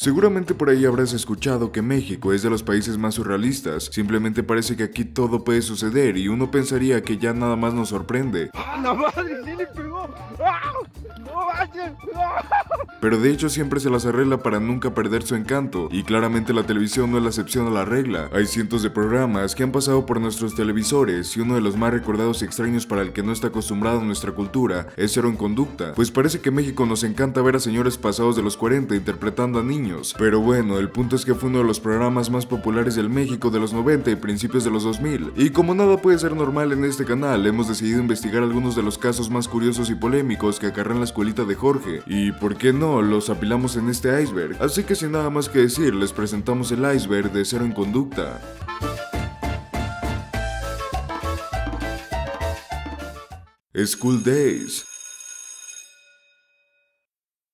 Seguramente por ahí habrás escuchado que México es de los países más surrealistas, simplemente parece que aquí todo puede suceder y uno pensaría que ya nada más nos sorprende. ¡Ah, la madre! ¡Sí le pegó! ¡Ah! ¡No manches! ¡Ah! Pero de hecho siempre se las arregla para nunca perder su encanto, y claramente la televisión no es la excepción a la regla. Hay cientos de programas que han pasado por nuestros televisores y uno de los más recordados y extraños para el que no está acostumbrado a nuestra cultura es Cero en Conducta, pues parece que en México nos encanta ver a señores pasados de los 40 interpretando a niños. Pero bueno, el punto es que fue uno de los programas más populares del México de los 90 y principios de los 2000, y como nada puede ser normal en este canal, hemos decidido investigar algunos de los casos más curiosos y polémicos que acarrean la escuelita de Jorge, y por qué no, los apilamos en este iceberg. Así que sin nada más que decir, les presentamos el iceberg de Cero en Conducta. School Days.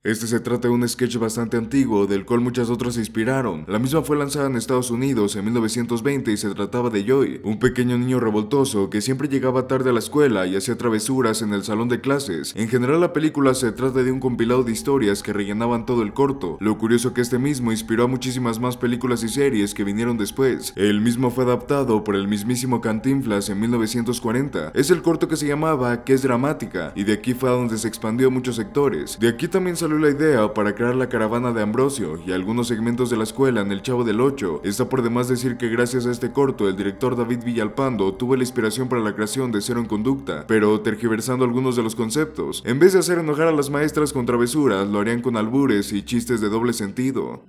Este se trata de un sketch bastante antiguo, del cual muchas otras se inspiraron. La misma fue lanzada en Estados Unidos en 1920 y se trataba de Joey, un pequeño niño revoltoso que siempre llegaba tarde a la escuela y hacía travesuras en el salón de clases. En general la película se trata de un compilado de historias que rellenaban todo el corto. Lo curioso que este mismo inspiró a muchísimas más películas y series que vinieron después. El mismo fue adaptado por el mismísimo Cantinflas en 1940. Es el corto que se llamaba ¿Qué es dramática? Y de aquí fue a donde se expandió a muchos sectores. De aquí también salió la idea para crear la caravana de Ambrosio y algunos segmentos de la escuela en El Chavo del Ocho. Está por demás decir que gracias a este corto el director David Villalpando tuvo la inspiración para la creación de Cero en Conducta, pero tergiversando algunos de los conceptos. En vez de hacer enojar a las maestras con travesuras, lo harían con albures y chistes de doble sentido.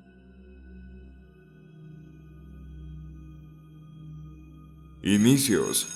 Inicios.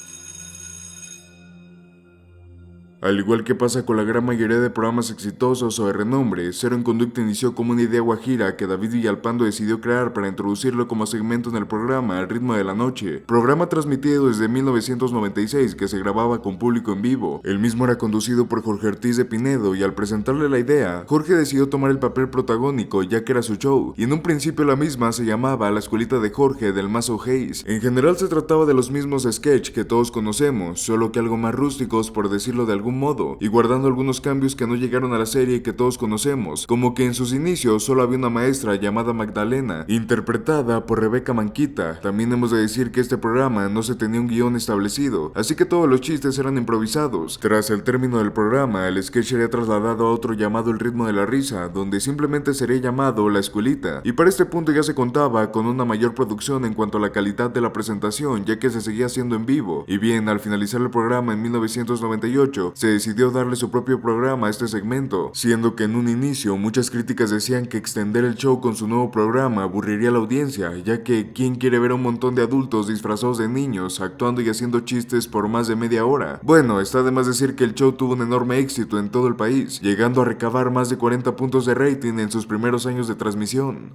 Al igual que pasa con la gran mayoría de programas exitosos o de renombre, Cero en Conducta inició como una idea guajira que David Villalpando decidió crear para introducirlo como segmento en el programa Al Ritmo de la Noche, programa transmitido desde 1996 que se grababa con público en vivo. El mismo era conducido por Jorge Ortiz de Pinedo y al presentarle la idea, Jorge decidió tomar el papel protagónico ya que era su show, y en un principio la misma se llamaba La Escuelita de Jorge del Mazo Hayes. En general se trataba de los mismos sketch que todos conocemos, solo que algo más rústicos por decirlo de algún modo, y guardando algunos cambios que no llegaron a la serie que todos conocemos, como que en sus inicios solo había una maestra llamada Magdalena, interpretada por Rebeca Manquita. También hemos de decir que este programa no se tenía un guión establecido, así que todos los chistes eran improvisados. Tras el término del programa, el sketch sería trasladado a otro llamado El Ritmo de la Risa, donde simplemente sería llamado La Escuelita, y para este punto ya se contaba con una mayor producción en cuanto a la calidad de la presentación, ya que se seguía haciendo en vivo. Y bien, al finalizar el programa en 1998, se decidió darle su propio programa a este segmento, siendo que en un inicio muchas críticas decían que extender el show con su nuevo programa aburriría a la audiencia, ya que ¿quién quiere ver a un montón de adultos disfrazados de niños actuando y haciendo chistes por más de media hora? Bueno, está de más decir que el show tuvo un enorme éxito en todo el país, llegando a recabar más de 40 puntos de rating en sus primeros años de transmisión.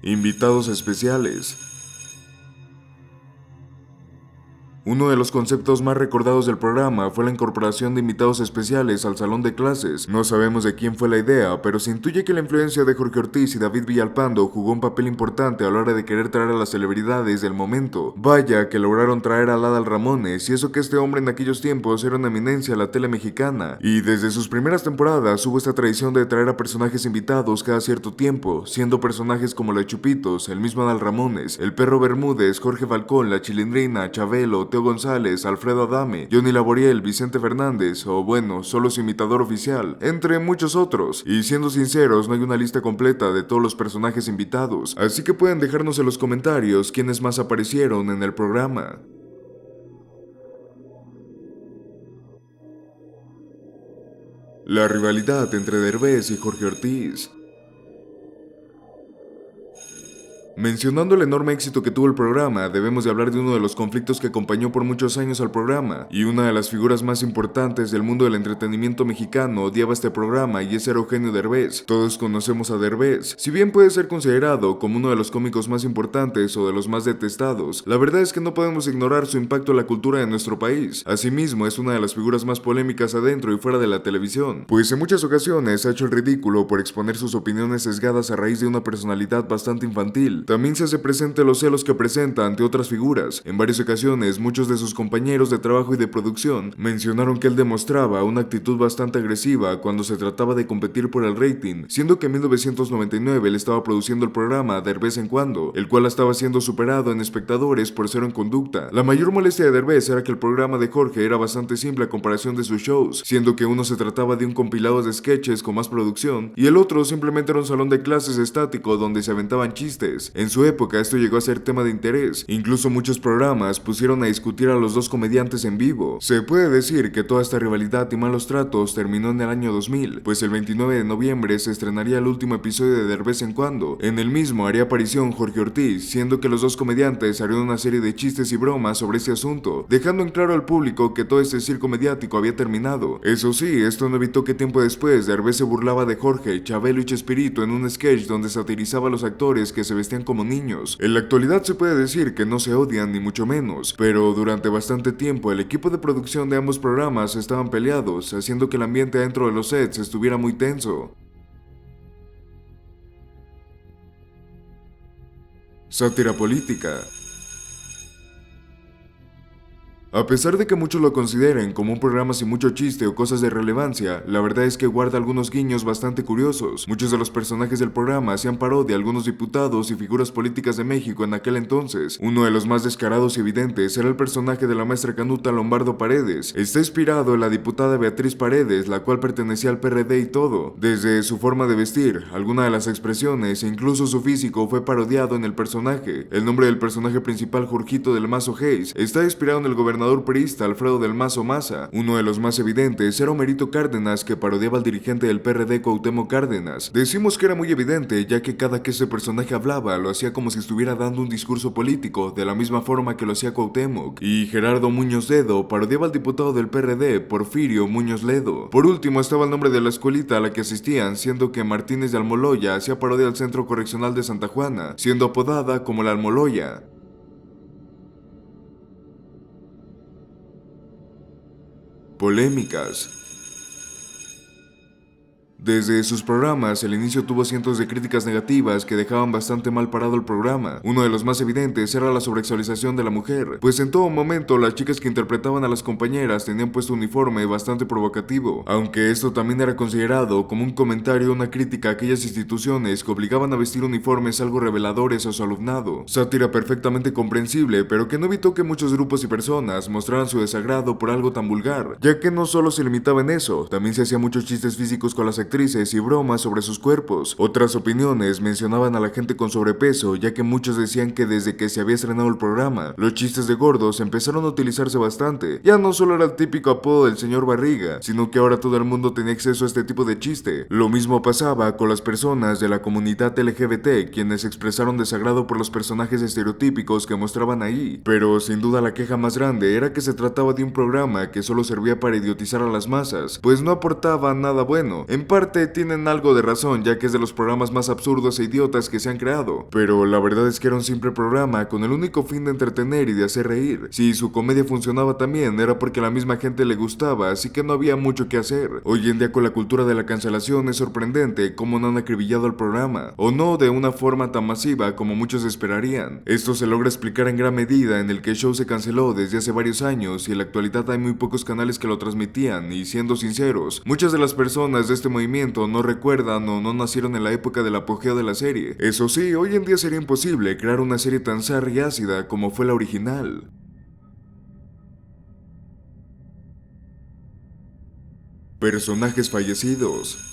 Invitados especiales. Uno de los conceptos más recordados del programa fue la incorporación de invitados especiales al salón de clases. No sabemos de quién fue la idea, pero se intuye que la influencia de Jorge Ortiz y David Villalpando jugó un papel importante a la hora de querer traer a las celebridades del momento. Vaya que lograron traer a Adal Ramones, y eso que este hombre en aquellos tiempos era una eminencia a la tele mexicana. Y desde sus primeras temporadas hubo esta tradición de traer a personajes invitados cada cierto tiempo, siendo personajes como la Chupitos, el mismo Adal Ramones, el Perro Bermúdez, Jorge Falcón, la Chilindrina, Chabelo, Teo González, Alfredo Adame, Johnny Laboriel, Vicente Fernández, o bueno, solo su imitador oficial, entre muchos otros. Y siendo sinceros, no hay una lista completa de todos los personajes invitados, así que pueden dejarnos en los comentarios quiénes más aparecieron en el programa. La rivalidad entre Derbez y Jorge Ortiz. Mencionando el enorme éxito que tuvo el programa, debemos de hablar de uno de los conflictos que acompañó por muchos años al programa, y una de las figuras más importantes del mundo del entretenimiento mexicano odiaba este programa y ese era Eugenio Derbez. Todos conocemos a Derbez. Si bien puede ser considerado como uno de los cómicos más importantes o de los más detestados, la verdad es que no podemos ignorar su impacto en la cultura de nuestro país. Asimismo, es una de las figuras más polémicas adentro y fuera de la televisión, pues en muchas ocasiones ha hecho el ridículo por exponer sus opiniones sesgadas a raíz de una personalidad bastante infantil. También se hace presente los celos que presenta ante otras figuras. En varias ocasiones, muchos de sus compañeros de trabajo y de producción mencionaron que él demostraba una actitud bastante agresiva cuando se trataba de competir por el rating, siendo que en 1999 él estaba produciendo el programa Derbez en Cuando, el cual estaba siendo superado en espectadores por Cero en Conducta. La mayor molestia de Derbez era que el programa de Jorge era bastante simple a comparación de sus shows, siendo que uno se trataba de un compilado de sketches con más producción y el otro simplemente era un salón de clases estático donde se aventaban chistes. En su época esto llegó a ser tema de interés, incluso muchos programas pusieron a discutir a los dos comediantes en vivo. Se puede decir que toda esta rivalidad y malos tratos terminó en el año 2000, pues el 29 de noviembre se estrenaría el último episodio de Derbez en Cuando. En el mismo haría aparición Jorge Ortiz, siendo que los dos comediantes harían una serie de chistes y bromas sobre este asunto, dejando en claro al público que todo este circo mediático había terminado. Eso sí, esto no evitó que tiempo después Derbez se burlaba de Jorge, Chabelo y Chespirito en un sketch donde satirizaba a los actores que se vestían como niños. En la actualidad se puede decir que no se odian ni mucho menos, pero durante bastante tiempo el equipo de producción de ambos programas estaban peleados, haciendo que el ambiente dentro de los sets estuviera muy tenso. Sátira política. A pesar de que muchos lo consideren como un programa sin mucho chiste o cosas de relevancia, la verdad es que guarda algunos guiños bastante curiosos. Muchos de los personajes del programa hacían parodia a algunos diputados y figuras políticas de México en aquel entonces. Uno de los más descarados y evidentes era el personaje de la maestra Canuta Lombardo Paredes. Está inspirado en la diputada Beatriz Paredes, la cual pertenecía al PRD y todo. Desde su forma de vestir, alguna de las expresiones e incluso su físico fue parodiado en el personaje. El nombre del personaje principal, Jorgito del Mazo Hayes, está inspirado en el gobernador priista Alfredo del Mazo Maza. Uno de los más evidentes era Homerito Cárdenas, que parodiaba al dirigente del PRD Cuauhtémoc Cárdenas. Decimos que era muy evidente, ya que cada que ese personaje hablaba lo hacía como si estuviera dando un discurso político, de la misma forma que lo hacía Cuauhtémoc. Y Gerardo Muñoz Ledo parodiaba al diputado del PRD, Porfirio Muñoz Ledo. Por último estaba el nombre de la escuelita a la que asistían, siendo que Martínez de Almoloya hacía parodia al Centro Correccional de Santa Juana, siendo apodada como la Almoloya. Polémicas. Desde sus programas, el inicio tuvo cientos de críticas negativas que dejaban bastante mal parado el programa. Uno de los más evidentes era la sobresexualización de la mujer, pues en todo momento las chicas que interpretaban a las compañeras tenían puesto un uniforme bastante provocativo, aunque esto también era considerado como un comentario o una crítica a aquellas instituciones que obligaban a vestir uniformes algo reveladores a su alumnado. Sátira perfectamente comprensible, pero que no evitó que muchos grupos y personas mostraran su desagrado por algo tan vulgar, ya que no solo se limitaba en eso, también se hacían muchos chistes físicos con las actrices y bromas sobre sus cuerpos. Otras opiniones mencionaban a la gente con sobrepeso, ya que muchos decían que desde que se había estrenado el programa, los chistes de gordos empezaron a utilizarse bastante. Ya no solo era el típico apodo del señor Barriga, sino que ahora todo el mundo tenía acceso a este tipo de chiste. Lo mismo pasaba con las personas de la comunidad LGBT, quienes expresaron desagrado por los personajes estereotípicos que mostraban ahí. Pero sin duda la queja más grande era que se trataba de un programa que solo servía para idiotizar a las masas, pues no aportaba nada bueno. En parte tienen algo de razón, ya que es de los programas más absurdos e idiotas que se han creado, pero la verdad es que era un simple programa con el único fin de entretener y de hacer reír. Si su comedia funcionaba también era porque a la misma gente le gustaba, así que no había mucho que hacer. Hoy en día con la cultura de la cancelación es sorprendente cómo no han acribillado al programa, o no de una forma tan masiva como muchos esperarían. Esto se logra explicar en gran medida en el que el show se canceló desde hace varios años y en la actualidad hay muy pocos canales que lo transmitían, y siendo sinceros, muchas de las personas de este movimiento no recuerdan o no nacieron en la época del apogeo de la serie. Eso sí, hoy en día sería imposible crear una serie tan zarra y ácida como fue la original. Personajes fallecidos.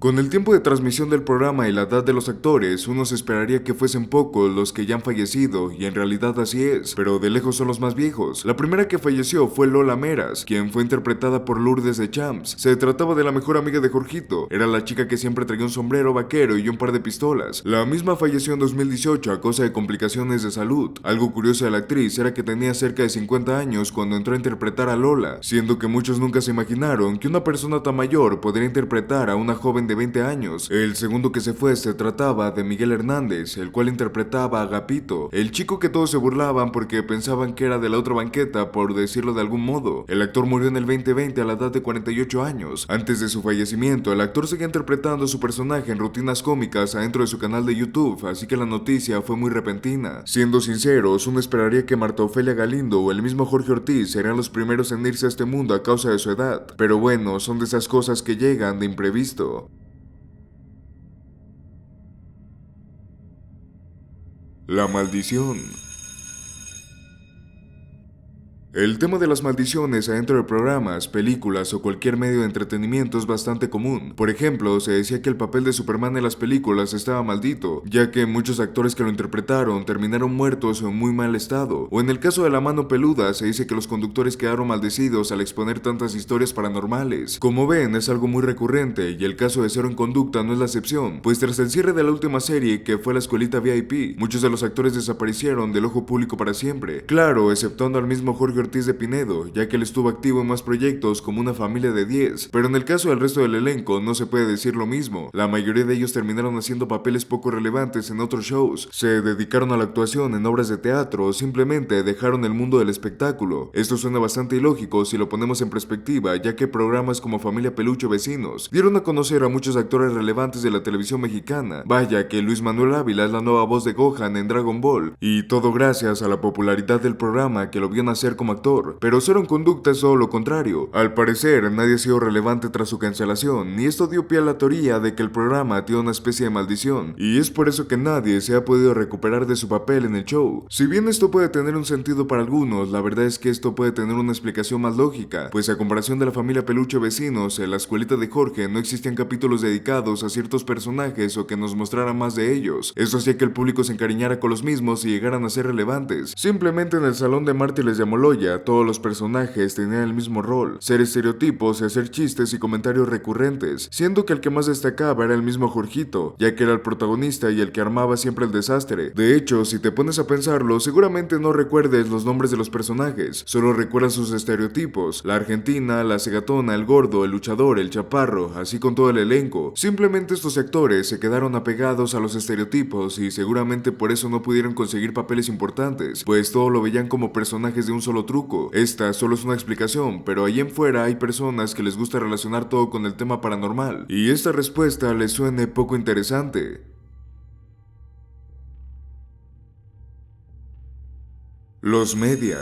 Con el tiempo de transmisión del programa y la edad de los actores, uno se esperaría que fuesen pocos los que ya han fallecido, y en realidad así es, pero de lejos son los más viejos. La primera que falleció fue Lola Meras, quien fue interpretada por Lourdes de Champs. Se trataba de la mejor amiga de Jorgito, era la chica que siempre traía un sombrero vaquero y un par de pistolas. La misma falleció en 2018 a causa de complicaciones de salud. Algo curioso de la actriz era que tenía cerca de 50 años cuando entró a interpretar a Lola, siendo que muchos nunca se imaginaron que una persona tan mayor podría interpretar a una joven de tiene 20 años. El segundo que se fue se trataba de Miguel Hernández, el cual interpretaba a Agapito, el chico que todos se burlaban porque pensaban que era de la otra banqueta, por decirlo de algún modo. El actor murió en el 2020 a la edad de 48 años. Antes de su fallecimiento, el actor seguía interpretando a su personaje en rutinas cómicas adentro de su canal de YouTube, así que la noticia fue muy repentina. Siendo sinceros, uno esperaría que Marta Ofelia Galindo o el mismo Jorge Ortiz serían los primeros en irse a este mundo a causa de su edad, pero bueno, son de esas cosas que llegan de imprevisto. La maldición. El tema de las maldiciones adentro de programas, películas o cualquier medio de entretenimiento es bastante común. Por ejemplo, se decía que el papel de Superman en las películas estaba maldito, ya que muchos actores que lo interpretaron terminaron muertos o en muy mal estado. O en el caso de La Mano Peluda, se dice que los conductores quedaron maldecidos al exponer tantas historias paranormales. Como ven, es algo muy recurrente y el caso de Cero en Conducta no es la excepción, pues tras el cierre de la última serie, que fue La Escuelita VIP, muchos de los actores desaparecieron del ojo público para siempre. Claro, exceptuando al mismo Jorge Ortiz de Pinedo, ya que él estuvo activo en más proyectos como Una Familia de 10, pero en el caso del resto del elenco no se puede decir lo mismo. La mayoría de ellos terminaron haciendo papeles poco relevantes en otros shows, se dedicaron a la actuación en obras de teatro o simplemente dejaron el mundo del espectáculo. Esto suena bastante ilógico si lo ponemos en perspectiva, ya que programas como Familia Peluche o Vecinos dieron a conocer a muchos actores relevantes de la televisión mexicana. Vaya que Luis Manuel Ávila es la nueva voz de Gohan en Dragon Ball, y todo gracias a la popularidad del programa que lo vio nacer como actor. Pero Cero en Conducta es todo lo contrario. Al parecer, nadie ha sido relevante tras su cancelación, y esto dio pie a la teoría de que el programa tiene una especie de maldición, y es por eso que nadie se ha podido recuperar de su papel en el show. Si bien esto puede tener un sentido para algunos, la verdad es que esto puede tener una explicación más lógica, pues a comparación de la Familia Peluche Vecinos, en La Escuelita de Jorge no existían capítulos dedicados a ciertos personajes o que nos mostraran más de ellos. Esto hacía que el público se encariñara con los mismos y llegaran a ser relevantes. Simplemente en el Salón de Mártires de Amoloya, todos los personajes tenían el mismo rol, ser estereotipos y hacer chistes y comentarios recurrentes, siendo que el que más destacaba era el mismo Jorgito, ya que era el protagonista y el que armaba siempre el desastre. De hecho, si te pones a pensarlo, seguramente no recuerdes los nombres de los personajes, solo recuerdas sus estereotipos, la argentina, la cegatona, el gordo, el luchador, el chaparro, así con todo el elenco. Simplemente estos actores se quedaron apegados a los estereotipos y seguramente por eso no pudieron conseguir papeles importantes, pues todo lo veían como personajes de un solo truco. Esta solo es una explicación, pero ahí en fuera hay personas que les gusta relacionar todo con el tema paranormal, y esta respuesta les suene poco interesante. Los media.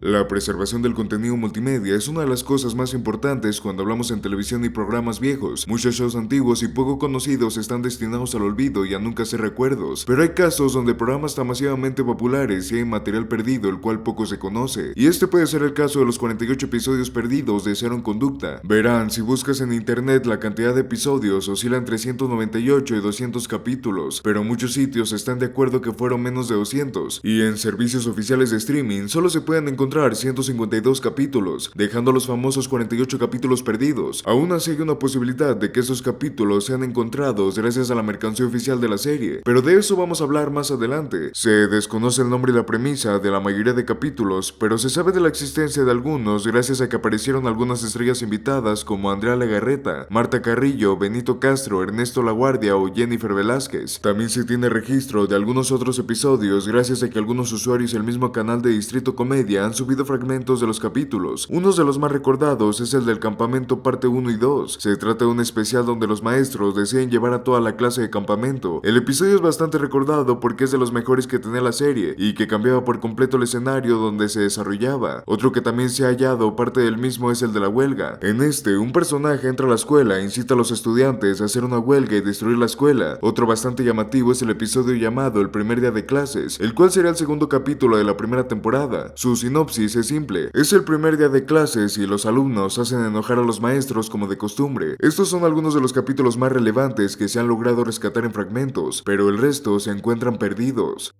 La preservación del contenido multimedia es una de las cosas más importantes cuando hablamos en televisión y programas viejos. Muchos shows antiguos y poco conocidos están destinados al olvido y a nunca ser recuerdos, pero hay casos donde programas tan masivamente populares y hay material perdido el cual poco se conoce, y este puede ser el caso de los 48 episodios perdidos de Cero en Conducta. Verán, si buscas en internet la cantidad de episodios oscila entre 198 y 200 capítulos, pero muchos sitios están de acuerdo que fueron menos de 200, y en servicios oficiales de streaming solo se pueden encontrar 152 capítulos, dejando los famosos 48 capítulos perdidos. Aún así hay una posibilidad de que esos capítulos sean encontrados gracias a la mercancía oficial de la serie, pero de eso vamos a hablar más adelante. Se desconoce el nombre y la premisa de la mayoría de capítulos, pero se sabe de la existencia de algunos gracias a que aparecieron algunas estrellas invitadas como Andrea Legarreta, Marta Carrillo, Benito Castro, Ernesto Laguardia o Jennifer Velázquez. También se tiene registro de algunos otros episodios gracias a que algunos usuarios del mismo canal de Distrito Comedia han subido fragmentos de los capítulos. Uno de los más recordados es el del campamento parte 1 y 2. Se trata de un especial donde los maestros deciden llevar a toda la clase de campamento. El episodio es bastante recordado porque es de los mejores que tenía la serie y que cambiaba por completo el escenario donde se desarrollaba. Otro que también se ha hallado parte del mismo es el de la huelga. En este, un personaje entra a la escuela e incita a los estudiantes a hacer una huelga y destruir la escuela. Otro bastante llamativo es el episodio llamado El primer día de clases, el cual será el segundo capítulo de la primera temporada. Su sinopsis es simple: es el primer día de clases y los alumnos hacen enojar a los maestros como de costumbre. Estos son algunos de los capítulos más relevantes que se han logrado rescatar en fragmentos, pero el resto se encuentran perdidos.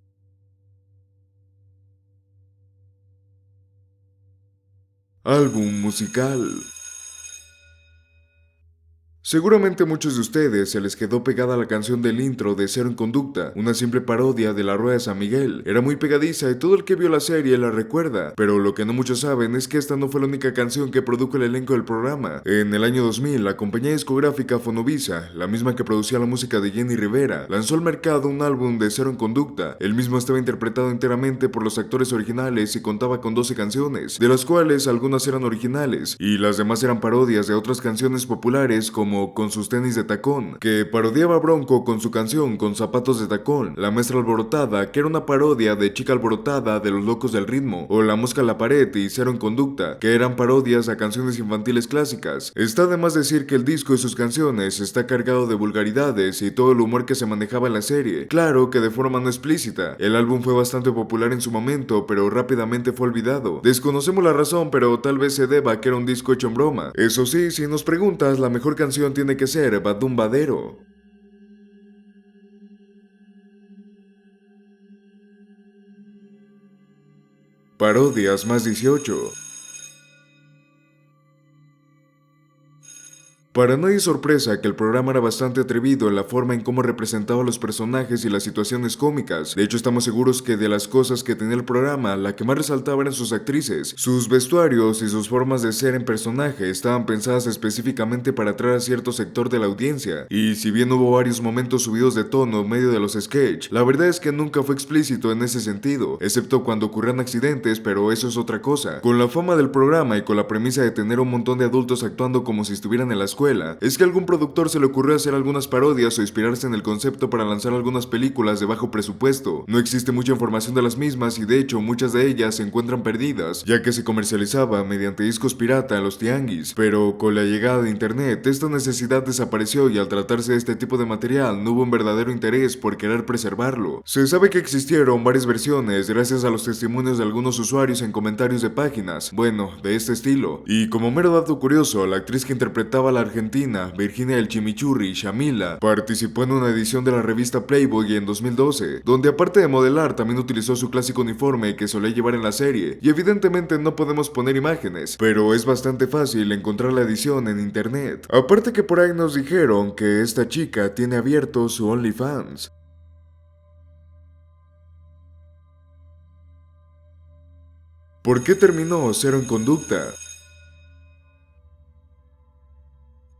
Álbum musical. Seguramente muchos de ustedes se les quedó pegada la canción del intro de Cero en Conducta, una simple parodia de La Rueda de San Miguel. Era muy pegadiza y todo el que vio la serie la recuerda, pero lo que no muchos saben es que esta no fue la única canción que produjo el elenco del programa. En el año 2000, la compañía discográfica Fonovisa, la misma que producía la música de Jenny Rivera, lanzó al mercado un álbum de Cero en Conducta. El mismo estaba interpretado enteramente por los actores originales y contaba con 12 canciones, de las cuales algunas eran originales y las demás eran parodias de otras canciones populares como Con sus tenis de tacón, que parodiaba a Bronco con su canción Con zapatos de tacón, La maestra alborotada, que era una parodia de Chica alborotada de Los locos del ritmo, o La mosca en la pared y Cero en Conducta, que eran parodias a canciones infantiles clásicas. Está de más decir que el disco y sus canciones está cargado de vulgaridades y todo el humor que se manejaba en la serie, claro que de forma no explícita. El álbum fue bastante popular en su momento, pero rápidamente fue olvidado. Desconocemos la razón, pero tal vez se deba a que era un disco hecho en broma. Eso sí, si nos preguntas, la mejor canción tiene que ser Badum Badero. Parodias más 18. Para nadie es sorpresa que el programa era bastante atrevido en la forma en cómo representaba a los personajes y las situaciones cómicas. De hecho, estamos seguros que de las cosas que tenía el programa, la que más resaltaba eran sus actrices. Sus vestuarios y sus formas de ser en personaje estaban pensadas específicamente para atraer a cierto sector de la audiencia. Y si bien hubo varios momentos subidos de tono en medio de los sketches, la verdad es que nunca fue explícito en ese sentido, excepto cuando ocurrían accidentes, pero eso es otra cosa. Con la fama del programa y con la premisa de tener un montón de adultos actuando como si estuvieran en la escuela, es que a algún productor se le ocurrió hacer algunas parodias o inspirarse en el concepto para lanzar algunas películas de bajo presupuesto. No existe mucha información de las mismas y de hecho muchas de ellas se encuentran perdidas, ya que se comercializaba mediante discos pirata en los tianguis, pero con la llegada de internet esta necesidad desapareció y al tratarse de este tipo de material no hubo un verdadero interés por querer preservarlo. Se sabe que existieron varias versiones gracias a los testimonios de algunos usuarios en comentarios de páginas, bueno, de este estilo. Y como mero dato curioso, la actriz que interpretaba a la argentina, Virginia del Chimichurri, Shamila, participó en una edición de la revista Playboy en 2012, donde aparte de modelar también utilizó su clásico uniforme que solía llevar en la serie, y evidentemente no podemos poner imágenes, pero es bastante fácil encontrar la edición en internet. Aparte que por ahí nos dijeron que esta chica tiene abierto su OnlyFans. ¿Por qué terminó Cero en Conducta?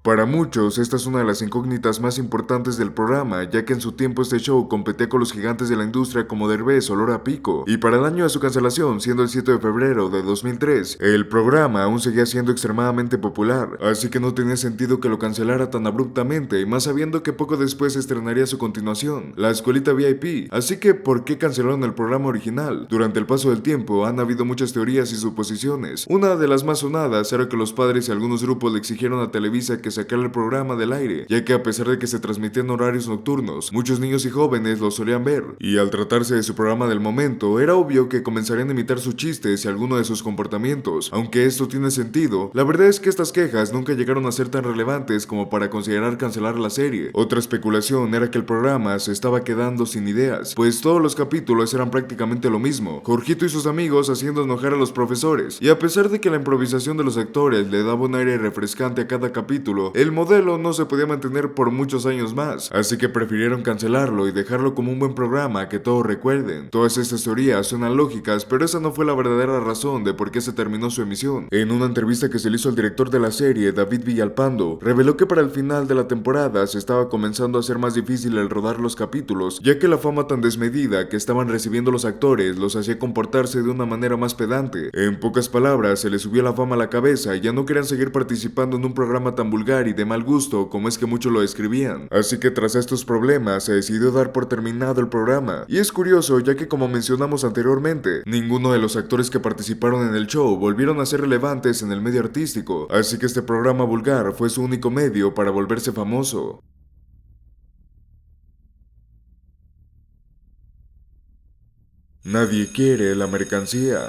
Para muchos, esta es una de las incógnitas más importantes del programa, ya que en su tiempo este show competía con los gigantes de la industria como Derbez o Laura Pico, y para el año de su cancelación, siendo el 7 de febrero de 2003, el programa aún seguía siendo extremadamente popular, así que no tenía sentido que lo cancelara tan abruptamente, y más sabiendo que poco después se estrenaría su continuación, La Escuelita VIP, así que ¿por qué cancelaron el programa original? Durante el paso del tiempo han habido muchas teorías y suposiciones. Una de las más sonadas era que los padres y algunos grupos le exigieron a Televisa que sacar el programa del aire, ya que a pesar de que se transmitían horarios nocturnos, muchos niños y jóvenes lo solían ver, y al tratarse de su programa del momento, era obvio que comenzarían a imitar sus chistes y alguno de sus comportamientos. Aunque esto tiene sentido, la verdad es que estas quejas nunca llegaron a ser tan relevantes como para considerar cancelar la serie. Otra especulación era que el programa se estaba quedando sin ideas, pues todos los capítulos eran prácticamente lo mismo, Jorgito y sus amigos haciendo enojar a los profesores, y a pesar de que la improvisación de los actores le daba un aire refrescante a cada capítulo, el modelo no se podía mantener por muchos años más, así que prefirieron cancelarlo y dejarlo como un buen programa que todos recuerden. Todas estas teorías suenan lógicas, pero esa no fue la verdadera razón de por qué se terminó su emisión. En una entrevista que se le hizo al director de la serie, David Villalpando, reveló que para el final de la temporada se estaba comenzando a hacer más difícil el rodar los capítulos, ya que la fama tan desmedida que estaban recibiendo los actores los hacía comportarse de una manera más pedante. En pocas palabras, se les subió la fama a la cabeza y ya no querían seguir participando en un programa tan vulgar y de mal gusto como es que muchos lo describían. Así que tras estos problemas se decidió dar por terminado el programa. Y es curioso ya que como mencionamos anteriormente, ninguno de los actores que participaron en el show volvieron a ser relevantes en el medio artístico, así que este programa vulgar fue su único medio para volverse famoso. Nadie quiere la mercancía.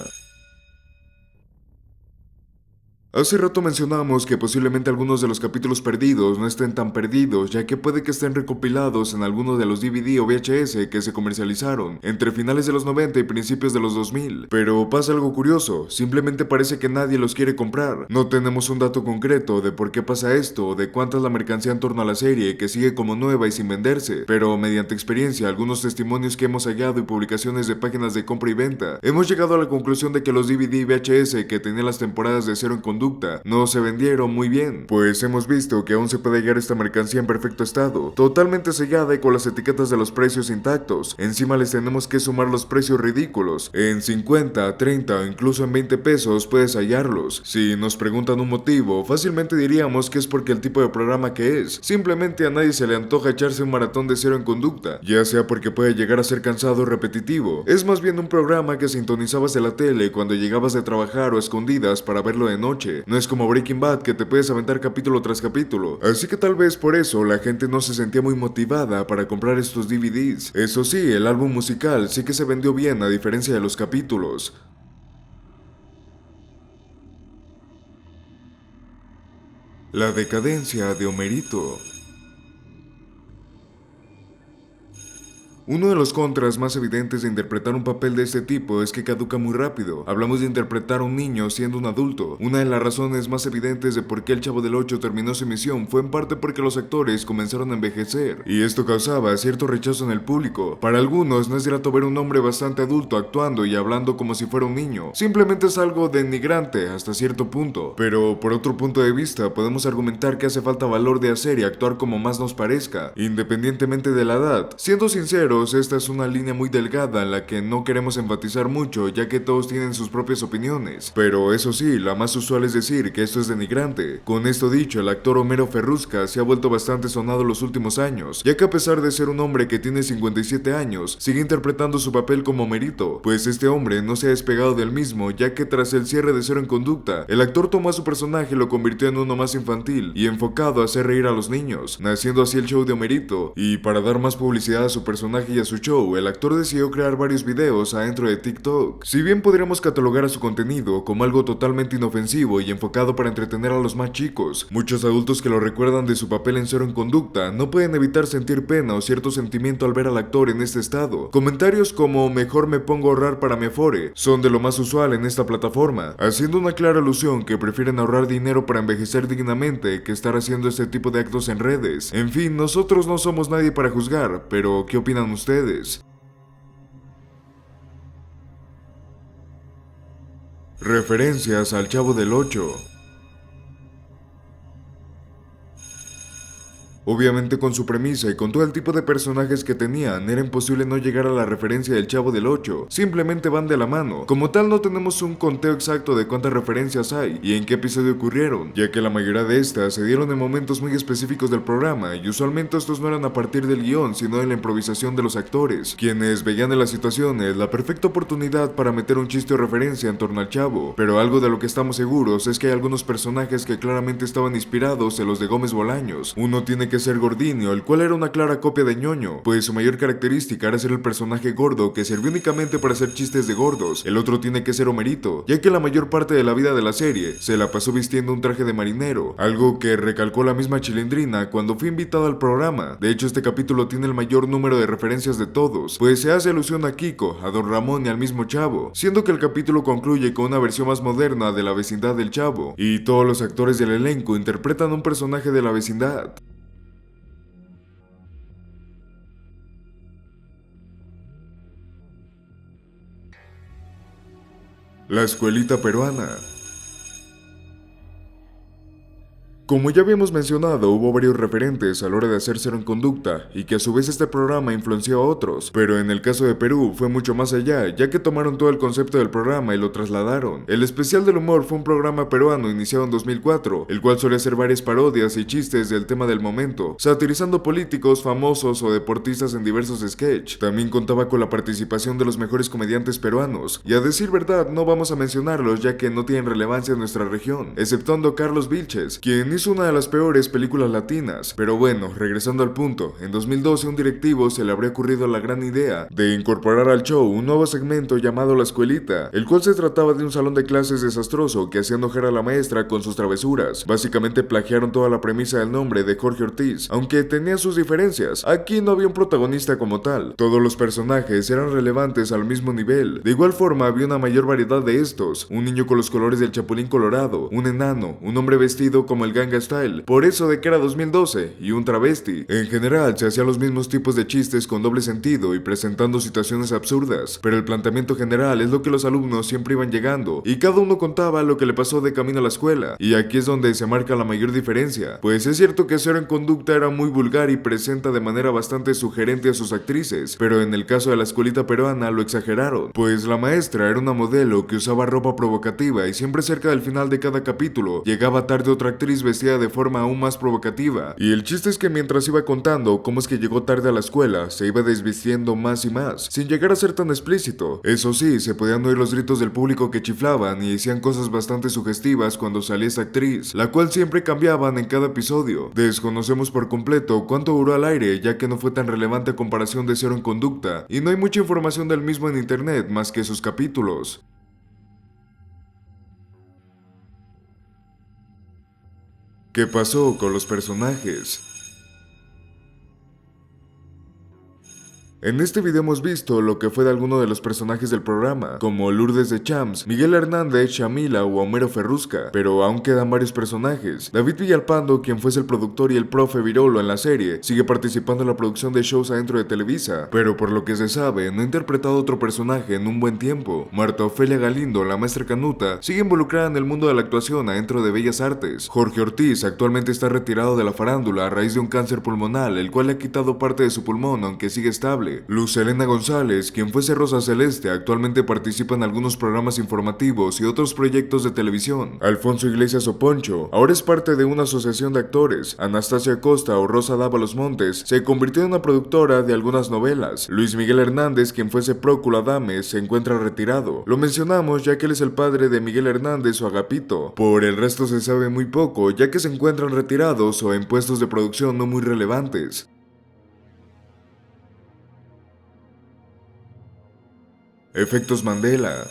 Hace rato mencionamos que posiblemente algunos de los capítulos perdidos no estén tan perdidos, ya que puede que estén recopilados en alguno de los DVD o VHS que se comercializaron entre finales de los 90 y principios de los 2000. Pero pasa algo curioso, simplemente parece que nadie los quiere comprar. No tenemos un dato concreto de por qué pasa esto o de cuánta es la mercancía en torno a la serie que sigue como nueva y sin venderse, pero mediante experiencia, algunos testimonios que hemos hallado y publicaciones de páginas de compra y venta, hemos llegado a la conclusión de que los DVD y VHS que tenían las temporadas de Cero en Conducta no se vendieron muy bien, pues hemos visto que aún se puede hallar esta mercancía en perfecto estado, totalmente sellada y con las etiquetas de los precios intactos. Encima les tenemos que sumar los precios ridículos, en 50, 30 o incluso en 20 pesos puedes hallarlos. Si nos preguntan un motivo, fácilmente diríamos que es porque el tipo de programa que es, simplemente a nadie se le antoja echarse un maratón de Cero en Conducta, ya sea porque puede llegar a ser cansado o repetitivo. Es más bien un programa que sintonizabas de la tele cuando llegabas de trabajar o a escondidas para verlo de noche. No es como Breaking Bad que te puedes aventar capítulo tras capítulo, así que tal vez por eso la gente no se sentía muy motivada para comprar estos DVDs. Eso sí, el álbum musical sí que se vendió bien a diferencia de los capítulos. La decadencia de Homerito. Uno de los contras más evidentes de interpretar un papel de este tipo es que caduca muy rápido. Hablamos de interpretar a un niño siendo un adulto. Una de las razones más evidentes de por qué El Chavo del Ocho terminó su emisión fue en parte porque los actores comenzaron a envejecer, y esto causaba cierto rechazo en el público. Para algunos no es grato ver un hombre bastante adulto actuando y hablando como si fuera un niño. Simplemente es algo denigrante hasta cierto punto. Pero por otro punto de vista podemos argumentar que hace falta valor de hacer y actuar como más nos parezca, independientemente de la edad. Siendo sincero, esta es una línea muy delgada en la que no queremos enfatizar mucho, ya que todos tienen sus propias opiniones. Pero eso sí, la más usual es decir que esto es denigrante. Con esto dicho, el actor Homero Ferrusca se ha vuelto bastante sonado los últimos años, ya que a pesar de ser un hombre que tiene 57 años, sigue interpretando su papel como Homerito, pues este hombre no se ha despegado del mismo, ya que tras el cierre de Cero en Conducta, el actor tomó a su personaje y lo convirtió en uno más infantil y enfocado a hacer reír a los niños, naciendo así el show de Homerito. Y para dar más publicidad a su personaje y a su show, el actor decidió crear varios videos adentro de TikTok. Si bien podríamos catalogar a su contenido como algo totalmente inofensivo y enfocado para entretener a los más chicos, muchos adultos que lo recuerdan de su papel en Cero en Conducta no pueden evitar sentir pena o cierto sentimiento al ver al actor en este estado. Comentarios como "mejor me pongo a ahorrar para mi Afore" son de lo más usual en esta plataforma, haciendo una clara alusión que prefieren ahorrar dinero para envejecer dignamente que estar haciendo este tipo de actos en redes. En fin, nosotros no somos nadie para juzgar, pero ¿qué opinan ustedes? Referencias al Chavo del Ocho. Obviamente con su premisa y con todo el tipo de personajes que tenían, era imposible no llegar a la referencia del Chavo del Ocho, simplemente van de la mano. Como tal no tenemos un conteo exacto de cuántas referencias hay y en qué episodio ocurrieron, ya que la mayoría de estas se dieron en momentos muy específicos del programa y usualmente estos no eran a partir del guión, sino de la improvisación de los actores, quienes veían en las situaciones la perfecta oportunidad para meter un chiste o referencia en torno al Chavo. Pero algo de lo que estamos seguros es que hay algunos personajes que claramente estaban inspirados en los de Gómez Bolaños. Uno tiene que ser Gordinio, el cual era una clara copia de Ñoño, pues su mayor característica era ser el personaje gordo que servía únicamente para hacer chistes de gordos. El otro tiene que ser Homerito, ya que la mayor parte de la vida de la serie se la pasó vistiendo un traje de marinero, algo que recalcó la misma Chilindrina cuando fue invitada al programa. De hecho, este capítulo tiene el mayor número de referencias de todos, pues se hace alusión a Kiko, a Don Ramón y al mismo Chavo, siendo que el capítulo concluye con una versión más moderna de la vecindad del Chavo, y todos los actores del elenco interpretan un personaje de la vecindad. La escuelita peruana. Como ya habíamos mencionado, hubo varios referentes a la hora de hacer Cero en Conducta, y que a su vez este programa influenció a otros, pero en el caso de Perú fue mucho más allá, ya que tomaron todo el concepto del programa y lo trasladaron. El especial del humor fue un programa peruano iniciado en 2004, el cual solía hacer varias parodias y chistes del tema del momento, satirizando políticos, famosos o deportistas en diversos sketches. También contaba con la participación de los mejores comediantes peruanos, y a decir verdad no vamos a mencionarlos ya que no tienen relevancia en nuestra región, exceptuando Carlos Vilches, quien hizo una de las peores películas latinas. Pero bueno, regresando al punto, en 2012 un directivo se le habría ocurrido la gran idea de incorporar al show un nuevo segmento llamado La Escuelita, el cual se trataba de un salón de clases desastroso que hacía enojar a la maestra con sus travesuras. Básicamente plagiaron toda la premisa del nombre de Jorge Ortiz, aunque tenían sus diferencias. Aquí no había un protagonista como tal, todos los personajes eran relevantes al mismo nivel. De igual forma había una mayor variedad de estos, un niño con los colores del Chapulín Colorado, un enano, un hombre vestido como el Ganga Style, por eso de que era 2012, y un travesti. En general se hacían los mismos tipos de chistes con doble sentido y presentando situaciones absurdas, pero el planteamiento general es lo que los alumnos siempre iban llegando, y cada uno contaba lo que le pasó de camino a la escuela, y aquí es donde se marca la mayor diferencia, pues es cierto que Cero en Conducta era muy vulgar y presenta de manera bastante sugerente a sus actrices, pero en el caso de La Escuelita Peruana lo exageraron, pues la maestra era una modelo que usaba ropa provocativa y siempre cerca del final de cada capítulo llegaba tarde otra actriz vestida de forma aún más provocativa, y el chiste es que mientras iba contando cómo es que llegó tarde a la escuela, se iba desvistiendo más y más, sin llegar a ser tan explícito. Eso sí, se podían oír los gritos del público que chiflaban y decían cosas bastante sugestivas cuando salía esta actriz, la cual siempre cambiaban en cada episodio. Desconocemos por completo cuánto duró al aire, ya que no fue tan relevante a comparación de Cero en Conducta, y no hay mucha información del mismo en internet más que sus capítulos. ¿Qué pasó con los personajes? En este video hemos visto lo que fue de algunos de los personajes del programa, como Lourdes de Champs, Miguel Hernández, Shamila o Homero Ferrusca, pero aún quedan varios personajes. David Villalpando, quien fuese el productor y el profe Virolo en la serie, sigue participando en la producción de shows adentro de Televisa, pero por lo que se sabe, no ha interpretado otro personaje en un buen tiempo. Marta Ofelia Galindo, la maestra Canuta, sigue involucrada en el mundo de la actuación adentro de Bellas Artes. Jorge Ortiz actualmente está retirado de la farándula a raíz de un cáncer pulmonar, el cual le ha quitado parte de su pulmón, aunque sigue estable. Luz Helena González, quien fuese Rosa Celeste, actualmente participa en algunos programas informativos y otros proyectos de televisión. Alfonso Iglesias o Poncho, ahora es parte de una asociación de actores. Anastasia Costa o Rosa Dávalos Montes se convirtió en una productora de algunas novelas. Luis Miguel Hernández, quien fuese Próculo Adames, se encuentra retirado. Lo mencionamos ya que él es el padre de Miguel Hernández o Agapito. Por el resto se sabe muy poco, ya que se encuentran retirados o en puestos de producción no muy relevantes. Efectos Mandela.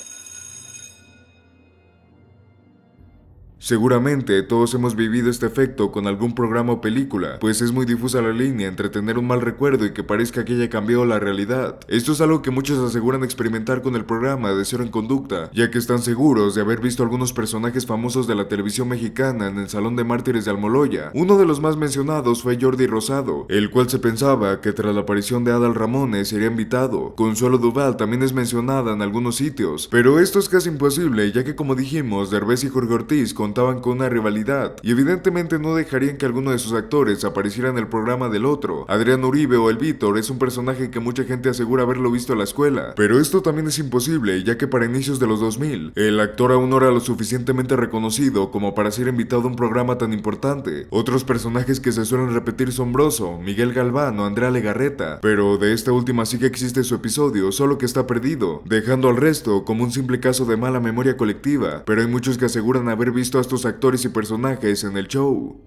Seguramente todos hemos vivido este efecto con algún programa o película, pues es muy difusa la línea entre tener un mal recuerdo y que parezca que haya cambiado la realidad. Esto es algo que muchos aseguran experimentar con el programa de Cero en Conducta, ya que están seguros de haber visto algunos personajes famosos de la televisión mexicana en el Salón de Mártires de Almoloya. Uno de los más mencionados fue Jordi Rosado, el cual se pensaba que tras la aparición de Adal Ramones sería invitado. Consuelo Duval también es mencionada en algunos sitios, pero esto es casi imposible, ya que como dijimos, Derbez y Jorge Ortiz contaban con una rivalidad, y evidentemente no dejarían que alguno de sus actores apareciera en el programa del otro. Adrián Uribe o el Víctor es un personaje que mucha gente asegura haberlo visto en la escuela, pero esto también es imposible, ya que para inicios de los 2000, el actor aún no era lo suficientemente reconocido como para ser invitado a un programa tan importante. Otros personajes que se suelen repetir son Broso, Miguel Galván o Andrea Legarreta, pero de esta última sí que existe su episodio, solo que está perdido, dejando al resto como un simple caso de mala memoria colectiva, pero hay muchos que aseguran haber visto a estos actores y personajes en el show.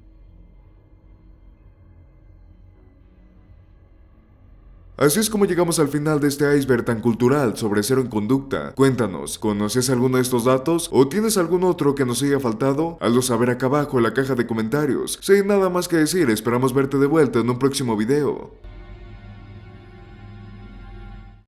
Así es como llegamos al final de este iceberg tan cultural sobre Cero en Conducta. Cuéntanos, ¿conoces alguno de estos datos o tienes algún otro que nos haya faltado? Hazlo saber acá abajo en la caja de comentarios. Sin nada más que decir, esperamos verte de vuelta en un próximo video.